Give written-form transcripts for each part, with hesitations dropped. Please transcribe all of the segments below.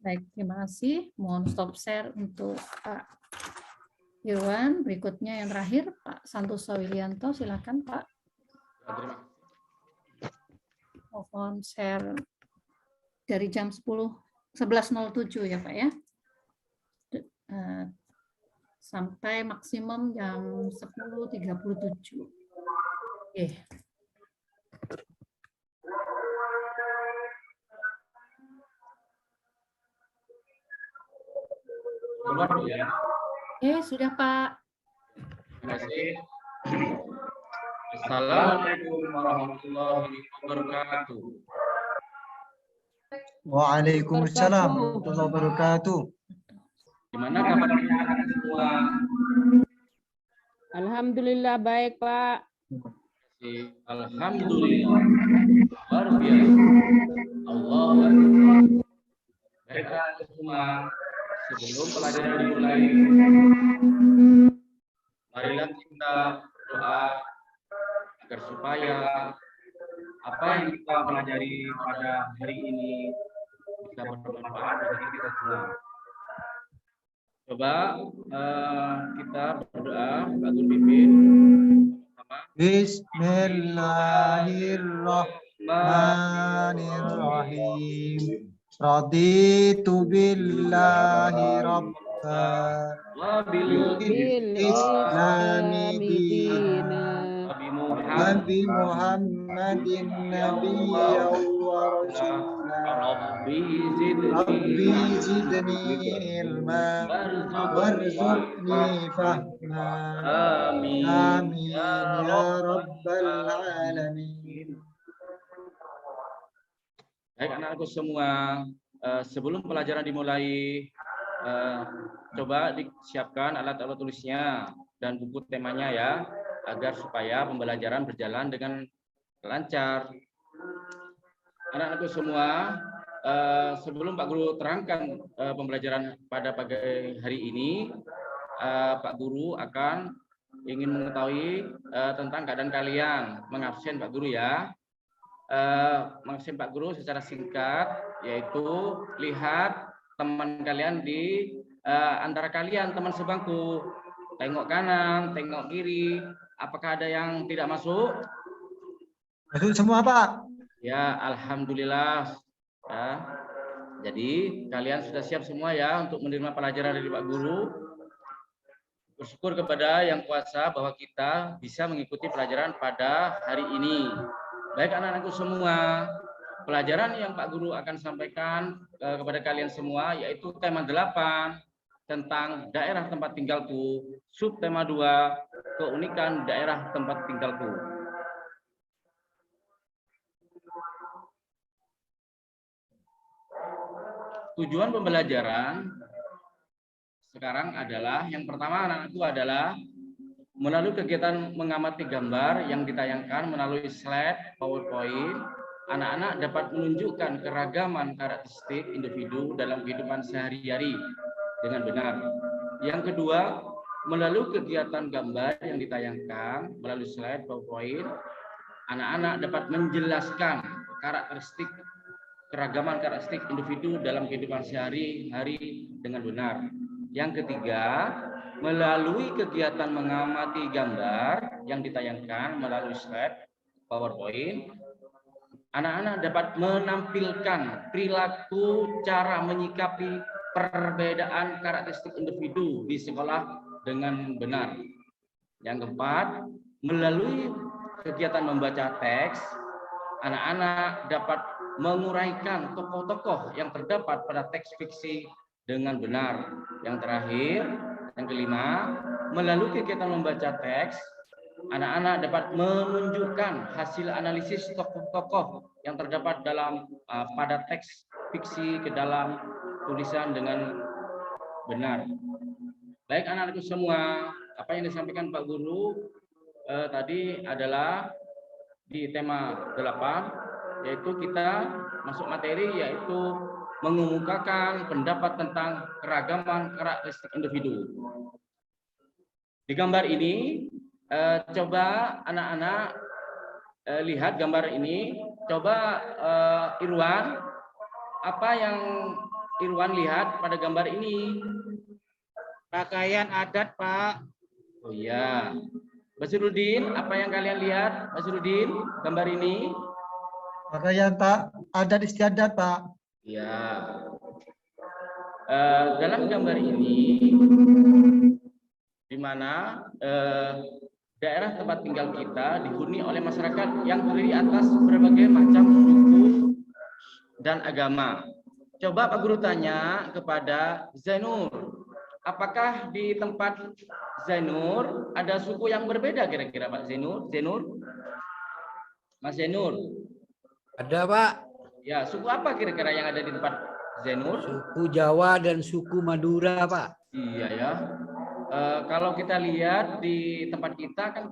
Baik, terima kasih. Mohon stop share untuk Pak Irwan. Berikutnya yang terakhir, Pak Santoso Wilianto. Silakan, Pak. Mohon share dari jam 11.07 ya, Pak ya. Sampai maksimum jam 10.37. Oke. Sudah Pak. Terima kasih. Assalamualaikum warahmatullahi wabarakatuh. Waalaikumsalam warahmatullahi wabarakatuh. Gimana kabarnya semua? Alhamdulillah baik, Pak. Alhamdulillah. Luar biasa. Allahu Akbar. Baiklah semua, sebelum pelajaran dimulai, marilah kita berdoa agar supaya apa yang kita pelajari pada hari ini bisa bermanfaat bagi kita semua. Coba kita berdoa, Pak Guru Pipin. Bismillahirrahmanirrahim. Raditu billahi rabban wa bil islami dinan wa bi Muhammadin nabiyyan wa rasulan. Rabbi zidni ilma warzuqni fahma. Amin ya rabbal alamin. Baik anak-anakku semua, sebelum pelajaran dimulai, coba disiapkan alat-alat tulisnya dan buku temanya ya, agar supaya pembelajaran berjalan dengan lancar. Anak-anakku semua, sebelum Pak Guru terangkan pembelajaran pada pagi hari ini, Pak Guru akan ingin mengetahui tentang keadaan kalian. Mengabsen Pak Guru ya. Mengabsen Pak Guru secara singkat, yaitu lihat teman kalian di antara kalian, teman sebangku. Tengok kanan, tengok kiri. Apakah ada yang tidak masuk? Masuk semua, Pak. Ya, alhamdulillah. Ya. Jadi kalian sudah siap semua ya untuk menerima pelajaran dari Pak Guru. Bersyukur kepada Yang Kuasa bahwa kita bisa mengikuti pelajaran pada hari ini. Baik anak-anakku semua, pelajaran yang Pak Guru akan sampaikan kepada kalian semua yaitu tema 8 tentang daerah tempat tinggalku, subtema 2 keunikan daerah tempat tinggalku. Tujuan pembelajaran sekarang adalah yang pertama anak-anakku adalah melalui kegiatan mengamati gambar yang ditayangkan melalui slide PowerPoint, anak-anak dapat menunjukkan keragaman karakteristik individu dalam kehidupan sehari-hari dengan benar. Yang kedua, melalui kegiatan gambar yang ditayangkan melalui slide PowerPoint, anak-anak dapat menjelaskan karakteristik keragaman karakteristik individu dalam kehidupan sehari-hari dengan benar. Yang ketiga, melalui kegiatan mengamati gambar yang ditayangkan melalui slide PowerPoint, anak-anak dapat menampilkan perilaku cara menyikapi perbedaan karakteristik individu di sekolah dengan benar. Yang keempat, melalui kegiatan membaca teks, anak-anak dapat menguraikan tokoh-tokoh yang terdapat pada teks fiksi dengan benar. Yang terakhir, yang kelima, melalui kegiatan membaca teks, anak-anak dapat menunjukkan hasil analisis tokoh-tokoh yang terdapat dalam pada teks fiksi ke dalam tulisan dengan benar. Baik anak-anakku semua, apa yang disampaikan Pak Guru tadi adalah di tema 8, yaitu kita masuk materi yaitu mengemukakan pendapat tentang keragaman karakteristik individu. Di gambar ini, coba anak-anak lihat gambar ini. Coba Irwan, apa yang Irwan lihat pada gambar ini? Pakaian adat, Pak. Oh iya. Basirudin, apa yang kalian lihat? Basirudin, gambar ini? Pakaian adat istiadat, Pak. Ya. Dalam gambar ini, di mana daerah tempat tinggal kita dihuni oleh masyarakat yang terdiri atas berbagai macam suku dan agama. Coba Pak Guru tanya kepada Zainur, apakah di tempat Zainur ada suku yang berbeda kira-kira Pak Zainur? Mas Zainur? Ada, Pak. Ya, suku apa kira-kira yang ada di tempat Zainur? Suku Jawa dan suku Madura, Pak. Iya ya. Kalau kita lihat di tempat kita kan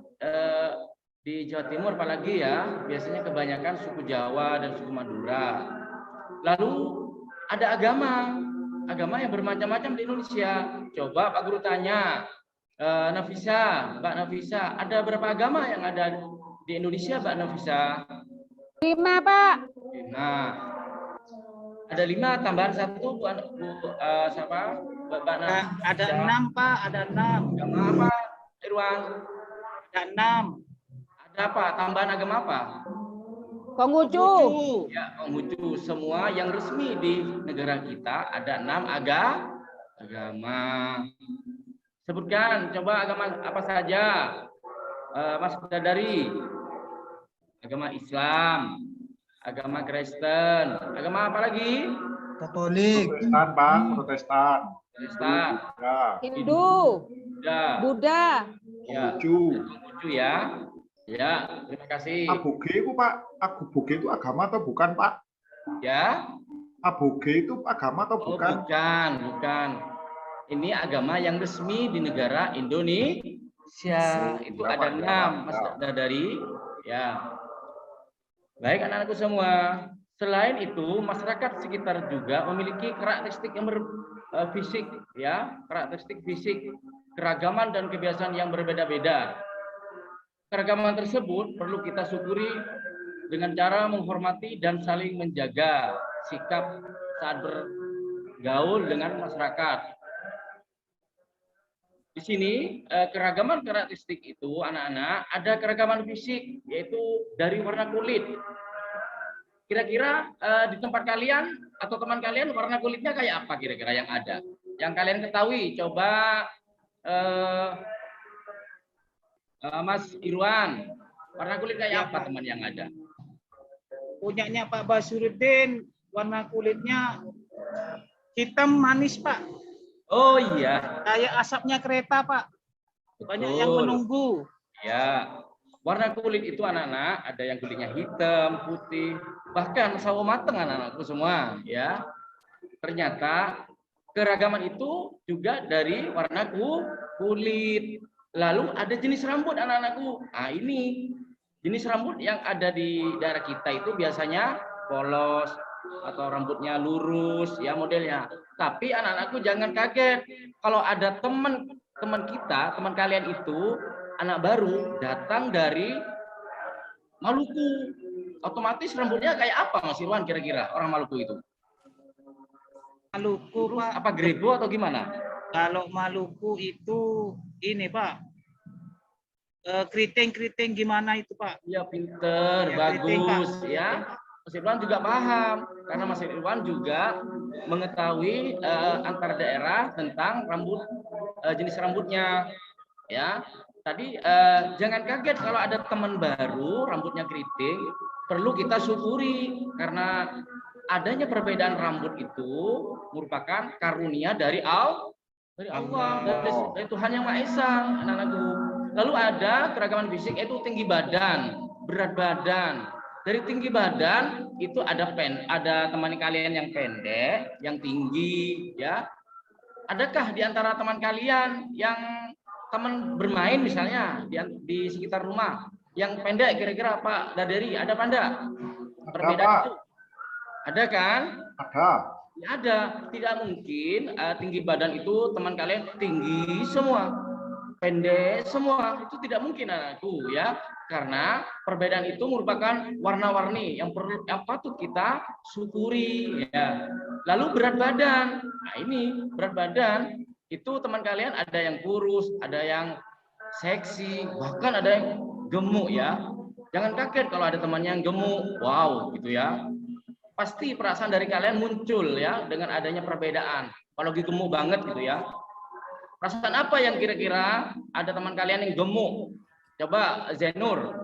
di Jawa Timur apalagi ya, biasanya kebanyakan suku Jawa dan suku Madura. Lalu ada agama yang bermacam-macam di Indonesia. Coba Pak Guru tanya, Nafisa, Mbak Nafisa, ada berapa agama yang ada di Indonesia, Mbak Nafisa? 5, Pak. Nah, ada 5 tambahan 1 Bu siapa? Mbak Nafisa. Ada 6, Pak. Ada 6. Agama apa, Irwan? Ada 6. Ada apa? Tambahan agama apa? Konghucu. Ya, Konghucu. Semua yang resmi di negara kita ada 6 agama. Sebutkan, coba agama apa saja, Mas Bidadari. Agama Islam, agama Kristen, agama apa lagi? Katolik. Protestan, Pak. Protestan. Kristen, Ya. Hindu. Buddha. ya, Konghucu. Konghucu ya. Ya, terima kasih. Aboge itu, Pak. Aboge itu agama atau bukan, Pak? Ya. Aboge itu agama atau Oh, bukan? bukan. Ini agama yang resmi di negara Indonesia. Itu ada 6, Mas Dadari. Ya. Baik anak-anakku semua. Selain itu, masyarakat sekitar juga memiliki karakteristik yang fisik, ya, karakteristik fisik, keragaman dan kebiasaan yang berbeda-beda. Keragaman tersebut perlu kita syukuri dengan cara menghormati dan saling menjaga sikap saat bergaul dengan masyarakat. Di sini keragaman karakteristik itu anak-anak ada keragaman fisik yaitu dari warna kulit. Kira-kira di tempat kalian atau teman kalian warna kulitnya kayak apa kira-kira yang ada? Yang kalian ketahui, coba Mas Irwan, warna kulit kayak apa teman yang ada? Punyanya Pak Basirudin, warna kulitnya hitam manis, Pak. Oh iya. Kayak asapnya kereta, Pak. Banyak yang menunggu. Ya, warna kulit itu anak-anak ada yang kulitnya hitam, putih, bahkan sawo mateng anak-anakku semua. Ya, ternyata keragaman itu juga dari warna kulit. Lalu ada jenis rambut anak-anakku. Nah ini jenis rambut yang ada di daerah kita itu biasanya polos atau rambutnya lurus ya modelnya. Tapi anak-anakku jangan kaget kalau ada teman kita, teman kalian itu anak baru datang dari Maluku. Otomatis rambutnya kayak apa Mas Irwan kira-kira orang Maluku itu? Maluku, Pak. Apa grebo atau gimana? Kalau Maluku itu ini, Pak. Keriting gimana itu, Pak? Ya pinter, Ya, bagus keriting, ya. Mas Irwan juga paham karena Mas Irwan juga mengetahui antar daerah tentang jenis rambutnya. Ya, tadi jangan kaget kalau ada teman baru rambutnya keriting, perlu kita syukuri karena adanya perbedaan rambut itu merupakan karunia dari Allah, dari Tuhan Yang Maha Esa, anak-anakku. Lalu ada keragaman fisik yaitu tinggi badan, berat badan. Dari tinggi badan itu ada teman kalian yang pendek, yang tinggi, ya. Adakah di antara teman kalian yang teman bermain misalnya di sekitar rumah yang pendek kira-kira Pak Daderi ada apa enggak? Perbedaan itu ada kan? Ada. Ya, ada. Tidak mungkin tinggi badan itu teman kalian tinggi semua, pendek semua, itu tidak mungkin anakku ya. Karena perbedaan itu merupakan warna-warni yang patut kita syukuri ya. Lalu berat badan. Nah, ini berat badan itu teman kalian ada yang kurus, ada yang seksi, bahkan ada yang gemuk ya. Jangan kaget kalau ada temannya yang gemuk. Wow, gitu ya. Pasti perasaan dari kalian muncul ya dengan adanya perbedaan. Kalau gemuk banget gitu ya. Perasaan apa yang kira-kira ada teman kalian yang gemuk? Coba Zainur.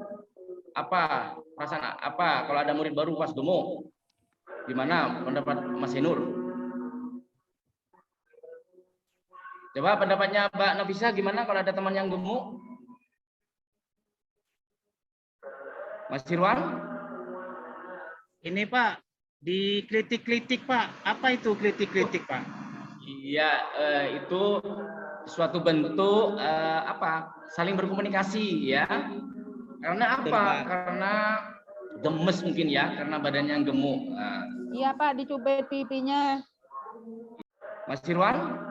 Apa perasaan apa kalau ada murid baru pas gemuk? Gimana pendapat Mas Zainur? Coba pendapatnya Mbak Nafisa gimana kalau ada teman yang gemuk? Mas Irwan? Ini Pak, dikritik-kritik Pak. Apa itu kritik-kritik Pak? Iya, itu suatu bentuk saling berkomunikasi ya. Karena apa? Karena gemes mungkin ya, karena badannya yang gemuk. Nah. Iya Pak, dicubit pipinya. Mas Irwan?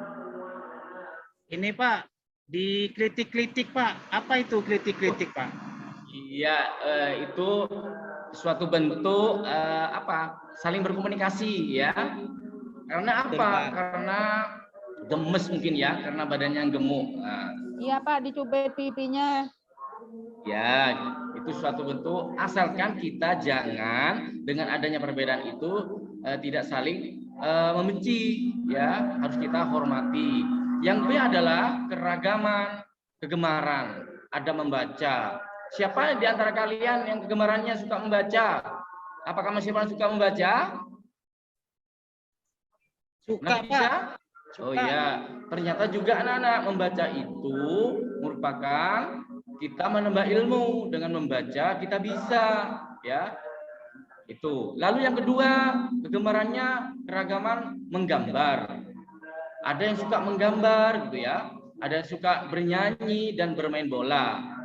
Ini Pak, dikritik-kritik Pak. Apa itu kritik-kritik Pak? Iya, itu suatu bentuk saling berkomunikasi ya. Karena apa? Karena gemes mungkin ya, karena badannya yang gemuk. Nah. Iya Pak, dicubit pipinya. Ya, itu suatu bentuk asalkan kita jangan dengan adanya perbedaan itu tidak saling membenci ya, harus kita hormati. Yang kedua adalah keragaman, kegemaran, ada membaca. Siapa di antara kalian yang kegemarannya suka membaca? Apakah Mas Irwan suka membaca? Suka Pak. Oh iya, ternyata juga anak-anak membaca itu merupakan kita menambah ilmu. Dengan membaca kita bisa ya. Itu. Lalu yang kedua, kegemarannya keragaman menggambar. Ada yang suka menggambar gitu ya. Ada yang suka bernyanyi dan bermain bola.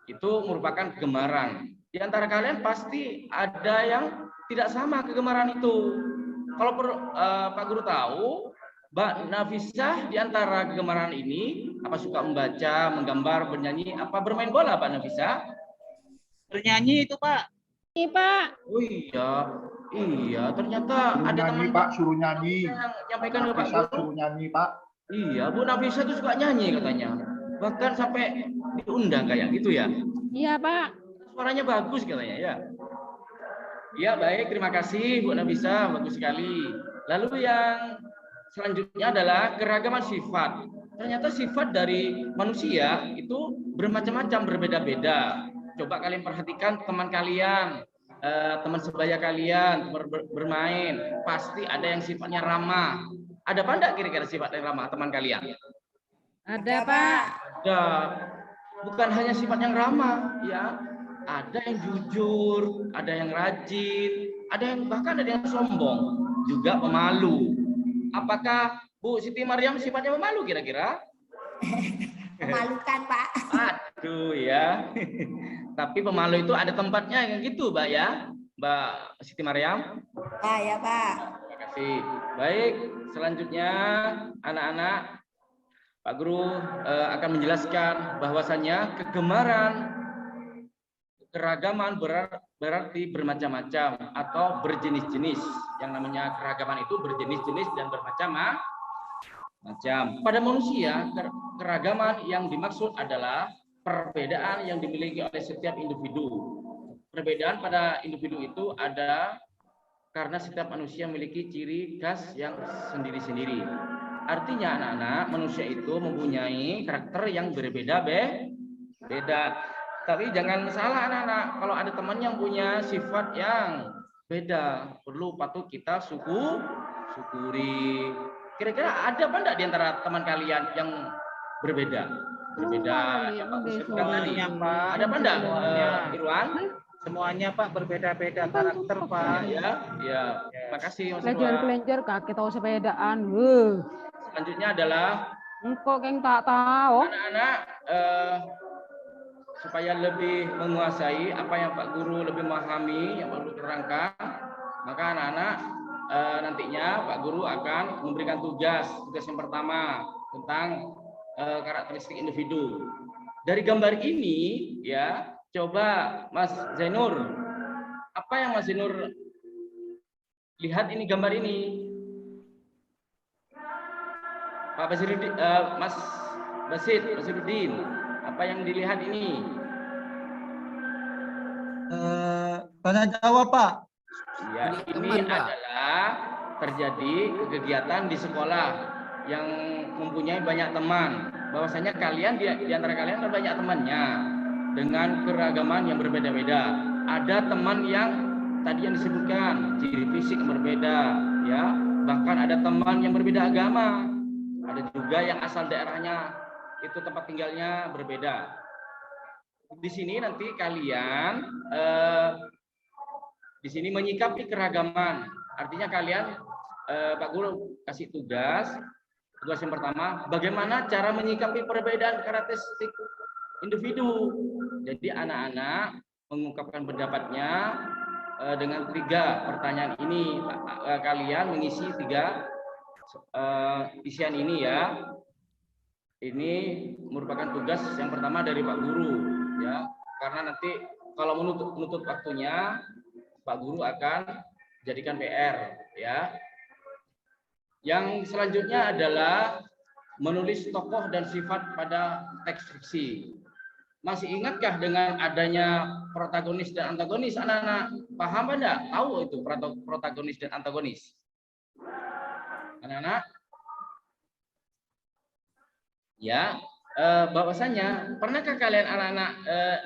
Itu merupakan kegemaran. Di antara kalian pasti ada yang tidak sama kegemaran itu. Kalau Pak Guru tahu, Mbak Nafisa di antara kegemaran ini apa suka membaca, menggambar, bernyanyi, apa bermain bola Pak Nafisa? Bernyanyi itu Pak. Ini Pak. Oh iya, ternyata Suruh ada nyanyi, teman Pak, suruh nyanyi. yang nyampaikan ke Pak Bisa Guru. suruh nyanyi, Pak. Iya, Bu Nafisa tuh suka nyanyi katanya. Bahkan sampai diundang kayak gitu ya. Iya Pak. Suaranya bagus katanya ya. Ya baik, terima kasih Bu Nafisa, bagus sekali. Lalu yang selanjutnya adalah keragaman sifat. Ternyata sifat dari manusia itu bermacam-macam, berbeda-beda. Coba kalian perhatikan teman kalian, teman sebaya kalian, bermain. Pasti ada yang sifatnya ramah. Ada apa enggak kira-kira sifat yang ramah teman kalian? Ada Pak. Ada. Bukan hanya sifat yang ramah, ya. Ada yang jujur, ada yang rajin, ada yang bahkan ada yang sombong, juga pemalu. Apakah Bu Siti Maryam sifatnya pemalu kira-kira? Memalukan Pak. Aduh ya. Tapi pemalu itu ada tempatnya yang gitu, Mbak ya, Mbak Siti Maryam. Ya Pak. Terima kasih. Baik, selanjutnya anak-anak, Pak Guru akan menjelaskan bahwasannya kegemaran keragaman berarti bermacam-macam atau berjenis-jenis. Yang namanya keragaman itu berjenis-jenis dan bermacam-macam. Pada manusia, keragaman yang dimaksud adalah perbedaan yang dimiliki oleh setiap individu. Perbedaan pada individu itu ada karena setiap manusia memiliki ciri khas yang sendiri-sendiri. Artinya anak-anak, manusia itu mempunyai karakter yang berbeda-beda. Tapi jangan salah anak-anak, kalau ada teman yang punya sifat yang beda, patut kita syukuri. Kira-kira ada apa enggak di antara teman kalian yang berbeda? Berbeda. Semuanya Pak. Ada apa enggak, Irwan? Semuanya Pak berbeda-beda karakter Pak. Ya. Terima kasih Mas Irwan. Kelenjar-kelenjar kaki tahu sepedaan. Selanjutnya adalah Engkau yang tak tahu. anak-anak supaya lebih menguasai apa yang Pak Guru lebih memahami, yang Pak Guru terangkan, maka anak-anak nantinya Pak Guru akan memberikan tugas yang pertama tentang karakteristik individu. Dari gambar ini ya, Coba Mas Zainur, apa yang Mas Zainur lihat ini gambar ini? Pak Basiruddin, Mas Basiruddin, apa yang dilihat ini? Tanya jawab, Pak. Ya, ini adalah terjadi kegiatan di sekolah yang mempunyai banyak teman. Bahwasanya kalian di antara kalian ada banyak temannya dengan keragaman yang berbeda-beda. Ada teman yang tadi yang disebutkan ciri fisik yang berbeda, ya. Bahkan ada teman yang berbeda agama. Ada juga yang asal daerahnya itu tempat tinggalnya berbeda. Di sini nanti kalian di sini menyikapi keragaman. Artinya kalian Pak Guru kasih tugas yang pertama, bagaimana cara menyikapi perbedaan karakteristik individu. Jadi anak-anak mengungkapkan pendapatnya dengan 3 pertanyaan ini. Kalian mengisi 3 isian ini ya. Ini merupakan tugas yang pertama dari Pak Guru ya. Karena nanti kalau menutup waktunya Pak Guru akan jadikan PR ya. Yang selanjutnya adalah menulis tokoh dan sifat pada teks fiksi. Masih ingatkah dengan adanya protagonis dan antagonis anak-anak? Paham enggak? Tahu itu protagonis dan antagonis? Anak-anak? Ya, bahwasanya pernahkah kalian anak-anak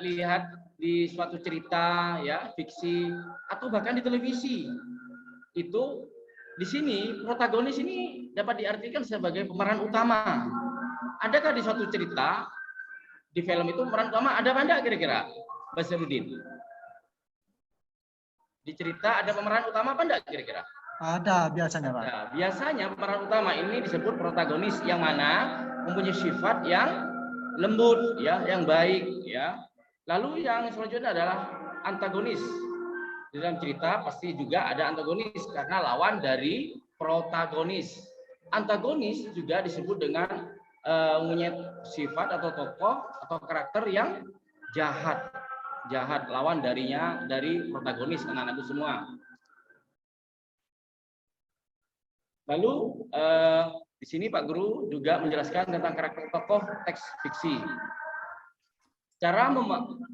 lihat di suatu cerita ya, fiksi atau bahkan di televisi? Itu di sini protagonis ini dapat diartikan sebagai pemeran utama. Adakah di suatu cerita di film itu pemeran utama ada apa enggak kira-kira? Basiruddin. Di cerita ada pemeran utama apa enggak kira-kira? Ada biasanya, Pak. Nah, biasanya pemeran utama ini disebut protagonis yang mana mempunyai sifat yang lembut ya, yang baik ya. Lalu yang selanjutnya adalah antagonis. Di dalam cerita pasti juga ada antagonis karena lawan dari protagonis. Antagonis juga disebut dengan mempunyai sifat atau tokoh atau karakter yang jahat. Jahat lawan darinya dari protagonis anak-anakku semua. Lalu di sini Pak Guru juga menjelaskan tentang karakter tokoh teks fiksi. Cara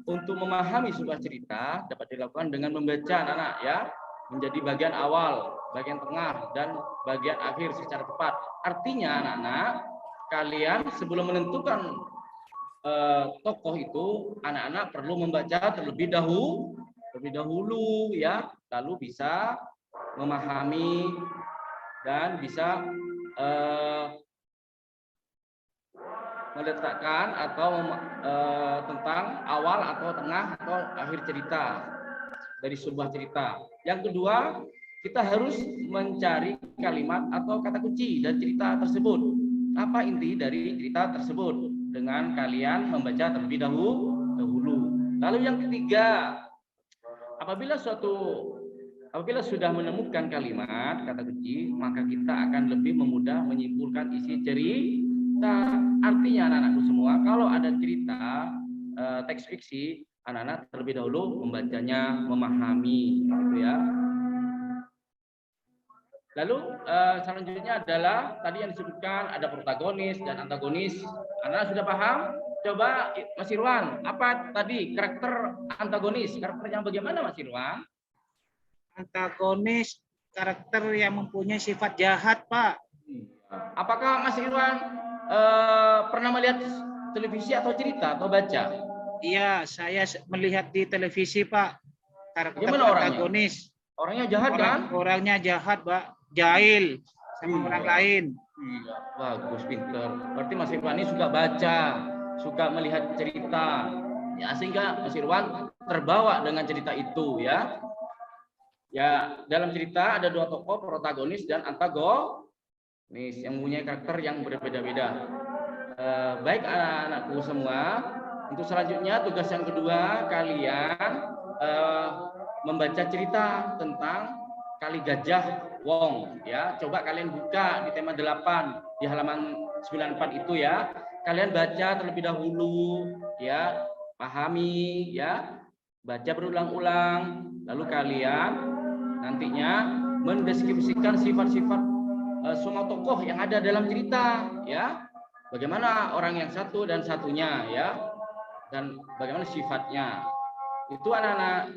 untuk memahami sebuah cerita dapat dilakukan dengan membaca anak-anak ya, menjadi bagian awal, bagian tengah, dan bagian akhir secara tepat. Artinya anak-anak, kalian sebelum menentukan tokoh itu, anak-anak perlu membaca terlebih dahulu ya, lalu bisa memahami dan bisa meletakkan atau tentang awal atau tengah atau akhir cerita dari sebuah cerita. Yang kedua, kita harus mencari kalimat atau kata kunci dari cerita tersebut. Apa inti dari cerita tersebut dengan kalian membaca terlebih dahulu. Lalu yang ketiga, apabila sudah menemukan kalimat kata kunci, maka kita akan lebih memudah menyimpulkan isi cerita. Artinya anak-anakku semua, kalau ada cerita teks fiksi, anak-anak terlebih dahulu membacanya, memahami, gitu ya. Lalu selanjutnya adalah tadi yang disebutkan ada protagonis dan antagonis. Anak-anak sudah paham? Coba Mas Irwan, apa tadi karakter antagonis? Karakter yang bagaimana Mas Irwan? Antagonis karakter yang mempunyai sifat jahat, Pak. Apakah Mas Irwan pernah melihat televisi atau cerita atau baca? Iya, saya melihat di televisi, Pak. Karakter Gimana antagonis. Orangnya jahat kan? Orangnya jahat, Pak. Jahil sama orang lain. Iya, bagus, pinter. Berarti Mas Irwan ini suka baca, suka melihat cerita. Ya, sehingga Mas Irwan terbawa dengan cerita itu ya. Ya, dalam cerita ada 2 tokoh, protagonis dan antagonis yang mempunyai karakter yang berbeda-beda. Baik anak-anakku semua, untuk selanjutnya tugas yang kedua kalian membaca cerita tentang Kali Gajah Wong ya. Coba kalian buka di tema 8 di halaman 94 itu ya. Kalian baca terlebih dahulu ya. pahami ya, baca berulang-ulang, lalu kalian nantinya mendeskripsikan sifat-sifat semua tokoh yang ada dalam cerita ya. Bagaimana orang yang satu dan satunya ya, dan bagaimana sifatnya. Itu anak-anak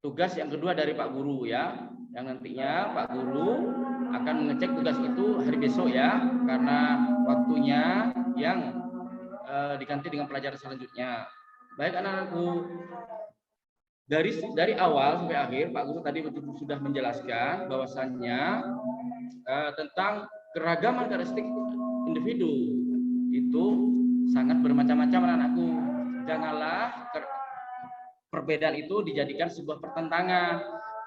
tugas yang kedua dari Pak Guru ya, yang nantinya Pak Guru akan mengecek tugas itu hari besok ya, karena waktunya yang diganti dengan pelajaran selanjutnya. Baik anak-anakku, dari awal sampai akhir Pak Guru tadi sudah menjelaskan bahwasannya tentang keragaman karakteristik individu itu sangat bermacam-macam anak-anakku. Janganlah perbedaan itu dijadikan sebuah pertentangan,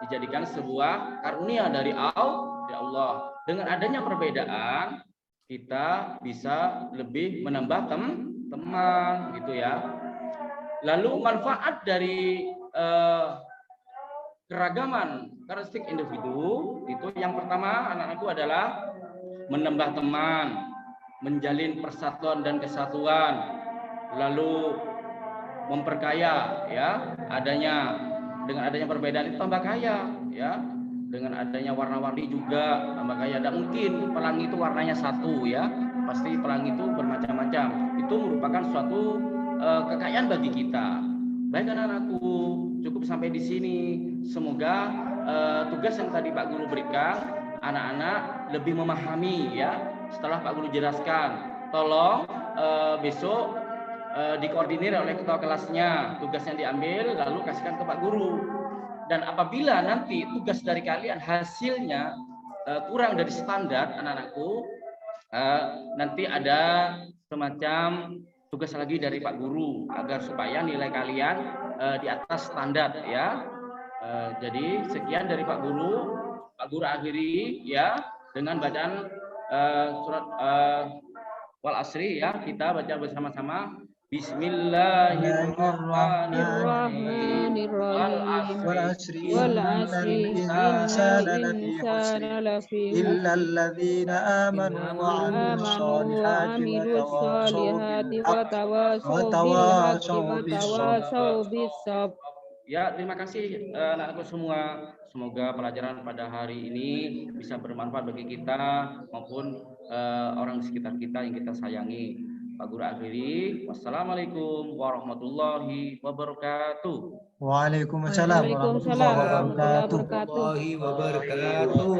dijadikan sebuah karunia dari Allah. Dengan adanya perbedaan, kita bisa lebih menambah teman, gitu ya. Lalu manfaat dari keragaman karakteristik individu itu yang pertama anak-anakku adalah menambah teman, menjalin persatuan dan kesatuan, lalu memperkaya ya, dengan adanya perbedaan itu tambah kaya ya, dengan adanya warna-warni juga tambah kaya. Dan mungkin pelangi itu warnanya satu ya, pasti pelangi itu bermacam-macam, itu merupakan suatu kekayaan bagi kita. Baik anak-anakku, cukup sampai di sini. Semoga tugas yang tadi Pak Guru berikan anak-anak lebih memahami ya setelah Pak Guru jelaskan. Tolong besok dikoordinir oleh ketua kelasnya, tugasnya diambil lalu kasihkan ke Pak Guru. Dan apabila nanti tugas dari kalian hasilnya kurang dari standar anak-anakku, nanti ada semacam tugas lagi dari Pak Guru agar supaya nilai kalian di atas standar ya. Jadi sekian dari Pak Guru. Pak Guru akhiri ya dengan bacaan surat Wal Asri ya, kita baca bersama-sama. Bismillahirrahmanirrahim. Wal asri innal insana lafi khusr illa alladhina amanu wa amilus solihati wa tawasaw bis sabr. Ya, terima kasih anak-anakku semua. Semoga pelajaran pada hari ini bisa bermanfaat bagi kita maupun orang di sekitar kita yang kita sayangi. Pak Guru akhiri. Wassalamualaikum warahmatullahi wabarakatuh. Waalaikumsalam warahmatullahi wabarakatuh. Warahmatullahi wabarakatuh.